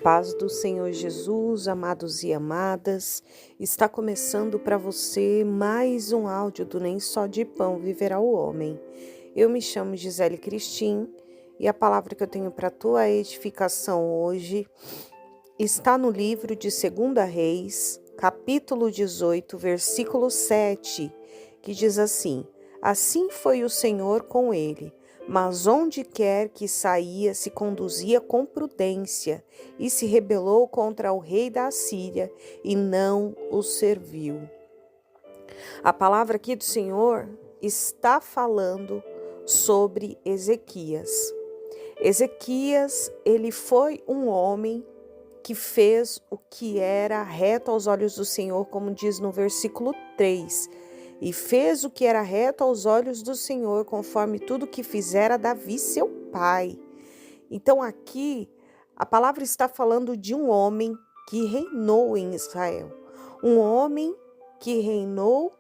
paz do Senhor Jesus, amados e amadas, está começando para você mais um áudio do Nem Só de Pão Viverá o Homem. Eu me chamo Gisele Cristim e a palavra que eu tenho para a tua edificação hoje está no livro de 2 Reis, capítulo 18, versículo 7, que diz assim: Assim foi o Senhor com ele, mas onde quer que saía se conduzia com prudência, e se rebelou contra o rei da Assíria, e não o serviu. A palavra aqui do Senhor está falando sobre Ezequias. Ezequias, ele foi um homem que fez o que era reto aos olhos do Senhor, como diz no versículo 3. E fez o que era reto aos olhos do Senhor, conforme tudo que fizera Davi, seu pai. Então aqui, a palavra está falando de um homem que reinou em Israel. Um homem que reinou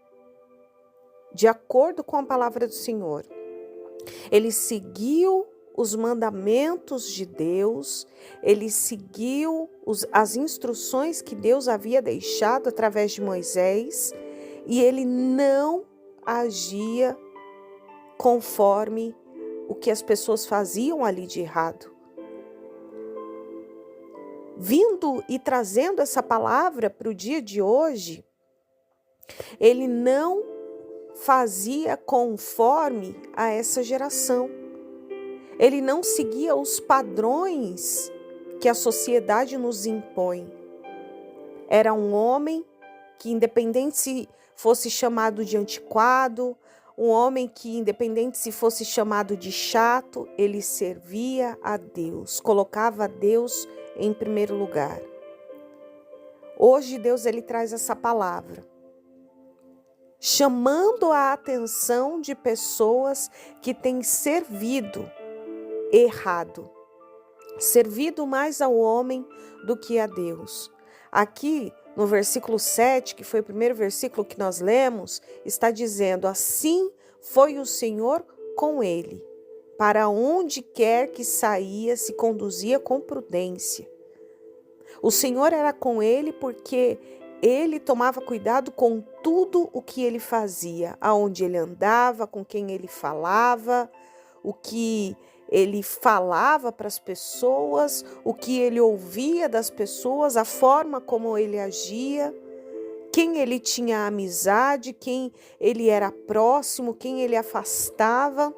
de acordo com a palavra do Senhor. Ele seguiu os mandamentos de Deus, ele seguiu as instruções que Deus havia deixado através de Moisés, e ele não agia conforme o que as pessoas faziam ali de errado. Vindo e trazendo essa palavra para o dia de hoje, ele não fazia conforme a essa geração. Ele não seguia os padrões que a sociedade nos impõe. Era um homem que, independente se fosse chamado de antiquado, um homem que, independente se fosse chamado de chato, ele servia a Deus, colocava a Deus em primeiro lugar. Hoje Deus ele traz essa palavra, chamando a atenção de pessoas que têm servido errado, servido mais ao homem do que a Deus. Aqui no versículo 7, que foi o primeiro versículo que nós lemos, está dizendo: assim foi o Senhor com ele, para onde quer que saía se conduzia com prudência. O Senhor era com ele porque ele tomava cuidado com tudo o que ele fazia, aonde ele andava, com quem ele falava, o que ele falava para as pessoas, o que ele ouvia das pessoas, a forma como ele agia, quem ele tinha amizade, quem ele era próximo, quem ele afastava.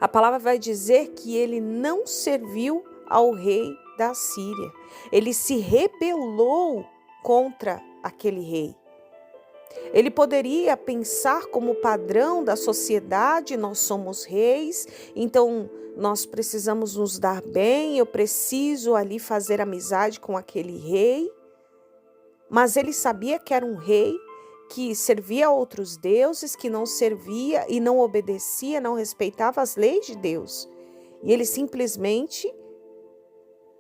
A palavra vai dizer que ele não serviu ao rei da Síria. Ele se rebelou contra aquele rei. Ele poderia pensar como padrão da sociedade: nós somos reis, então nós precisamos nos dar bem, eu preciso ali fazer amizade com aquele rei. Mas ele sabia que era um rei que servia a outros deuses, que não servia e não obedecia, não respeitava as leis de Deus. E ele simplesmente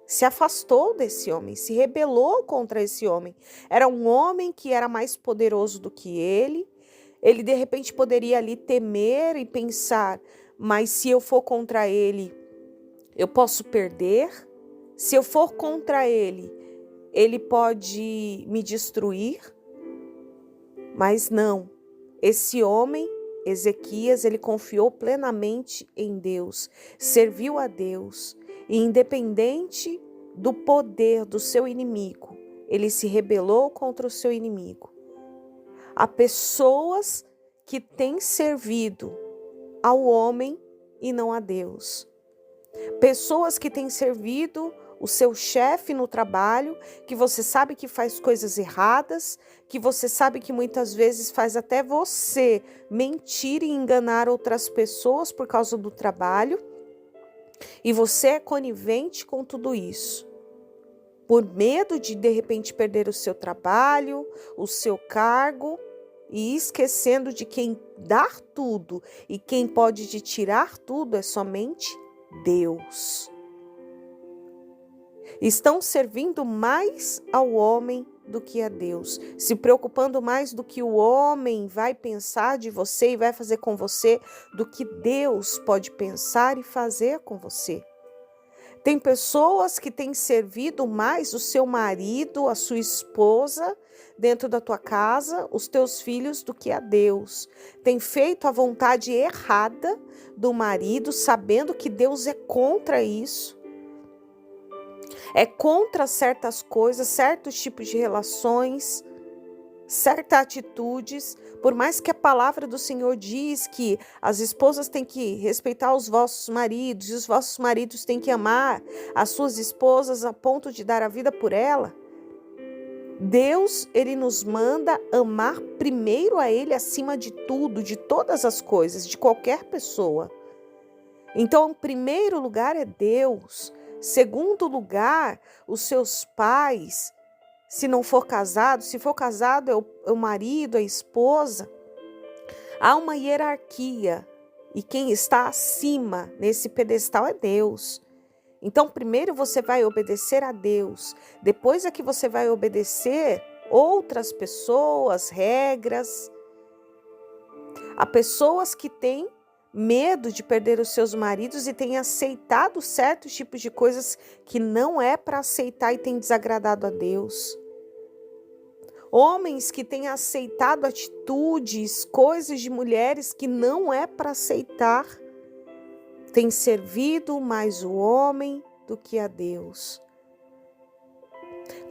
se afastou desse homem, se rebelou contra esse homem. Era um homem que era mais poderoso do que ele. Ele de repente poderia ali temer e pensar: mas se eu for contra ele, eu posso perder. Se eu for contra ele, ele pode me destruir. Mas não. Esse homem, Ezequias, ele confiou plenamente em Deus, serviu a Deus. E independente do poder do seu inimigo, ele se rebelou contra o seu inimigo. Há pessoas que têm servido ao homem e não a Deus. Pessoas que têm servido o seu chefe no trabalho, que você sabe que faz coisas erradas, que você sabe que muitas vezes faz até você mentir e enganar outras pessoas por causa do trabalho. E você é conivente com tudo isso, por medo de repente perder o seu trabalho, o seu cargo, e esquecendo de quem dá tudo e quem pode te tirar tudo é somente Deus. Estão servindo mais ao homem do que a Deus, se preocupando mais do que o homem vai pensar de você e vai fazer com você, do que Deus pode pensar e fazer com você. Tem pessoas que têm servido mais o seu marido, a sua esposa, dentro da tua casa, os teus filhos, do que a Deus. Tem feito a vontade errada do marido, sabendo que Deus é contra isso. É contra certas coisas, certos tipos de relações, certas atitudes. Por mais que a palavra do Senhor diz que as esposas têm que respeitar os vossos maridos e os vossos maridos têm que amar as suas esposas a ponto de dar a vida por ela, Deus, ele nos manda amar primeiro a ele acima de tudo, de todas as coisas, de qualquer pessoa. Então, em primeiro lugar é Deus. Segundo lugar, os seus pais. Se não for casado, se for casado é o marido, a esposa. Há uma hierarquia e quem está acima nesse pedestal é Deus. Então, primeiro você vai obedecer a Deus, depois é que você vai obedecer outras pessoas, regras. Há pessoas que têm medo de perder os seus maridos e têm aceitado certos tipos de coisas que não é para aceitar e têm desagradado a Deus. Homens que têm aceitado atitudes, coisas de mulheres que não é para aceitar, têm servido mais o homem do que a Deus.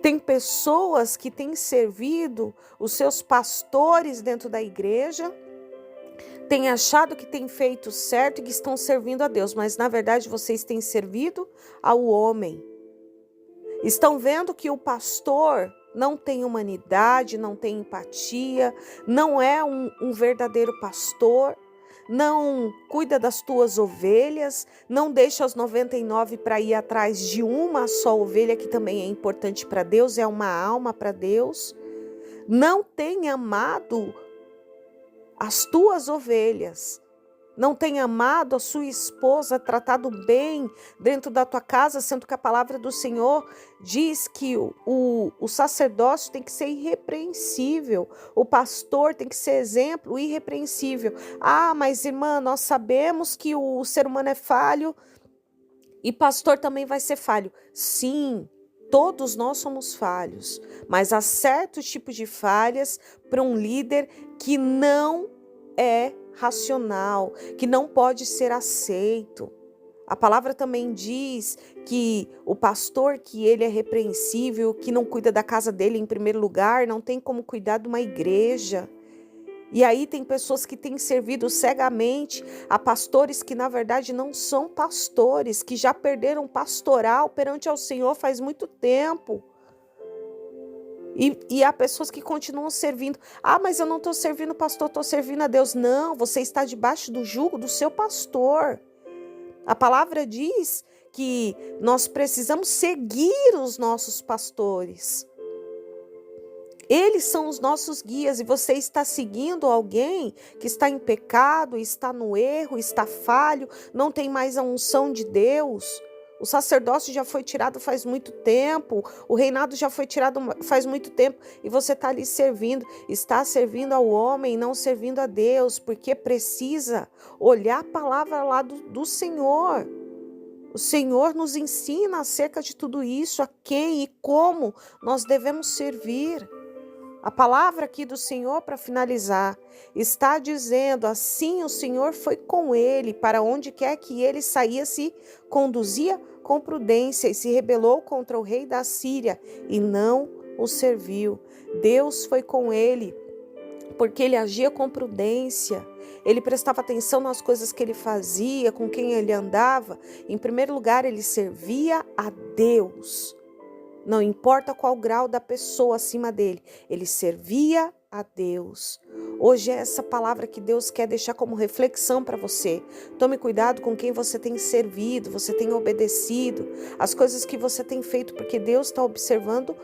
Tem pessoas que têm servido os seus pastores dentro da igreja, têm achado que têm feito certo e que estão servindo a Deus, mas na verdade vocês têm servido ao homem. Estão vendo que o pastor não tem humanidade, não tem empatia, não é um verdadeiro pastor, não cuida das tuas ovelhas, não deixa as 99 para ir atrás de uma só ovelha, que também é importante para Deus, é uma alma para Deus. Não tem amado as tuas ovelhas, não tem amado a sua esposa, tratado bem dentro da tua casa, sendo que a palavra do Senhor diz que o sacerdócio tem que ser irrepreensível, o pastor tem que ser exemplo irrepreensível. Ah, mas irmã, nós sabemos que o ser humano é falho e pastor também vai ser falho. Sim, todos nós somos falhos, mas há certos tipos de falhas para um líder que não é racional, que não pode ser aceito. A palavra também diz que o pastor, que ele é repreensível, que não cuida da casa dele em primeiro lugar, não tem como cuidar de uma igreja. E aí tem pessoas que têm servido cegamente a pastores que na verdade não são pastores, que já perderam pastoral perante ao Senhor faz muito tempo. E há pessoas que continuam servindo. Ah, mas eu não estou servindo o pastor, estou servindo a Deus. Não, você está debaixo do jugo do seu pastor. A palavra diz que nós precisamos seguir os nossos pastores. Eles são os nossos guias e você está seguindo alguém que está em pecado, está no erro, está falho, não tem mais a unção de Deus. O sacerdócio já foi tirado faz muito tempo, o reinado já foi tirado faz muito tempo e você está ali servindo, está servindo ao homem, não servindo a Deus, porque precisa olhar a palavra lá do Senhor. O Senhor nos ensina acerca de tudo isso, a quem e como nós devemos servir. A palavra aqui do Senhor, para finalizar, está dizendo: assim o Senhor foi com ele, para onde quer que ele saía, se conduzia com prudência e se rebelou contra o rei da Síria e não o serviu. Deus foi com ele, porque ele agia com prudência, ele prestava atenção nas coisas que ele fazia, com quem ele andava. Em primeiro lugar, ele servia a Deus. Não importa qual grau da pessoa acima dele, ele servia a Deus. Hoje é essa palavra que Deus quer deixar como reflexão para você. Tome cuidado com quem você tem servido, você tem obedecido, as coisas que você tem feito, porque Deus está observando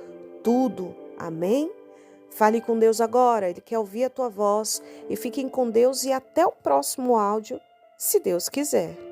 tudo. Amém? Fale com Deus agora, Ele quer ouvir a tua voz. E fiquem com Deus e até o próximo áudio, se Deus quiser.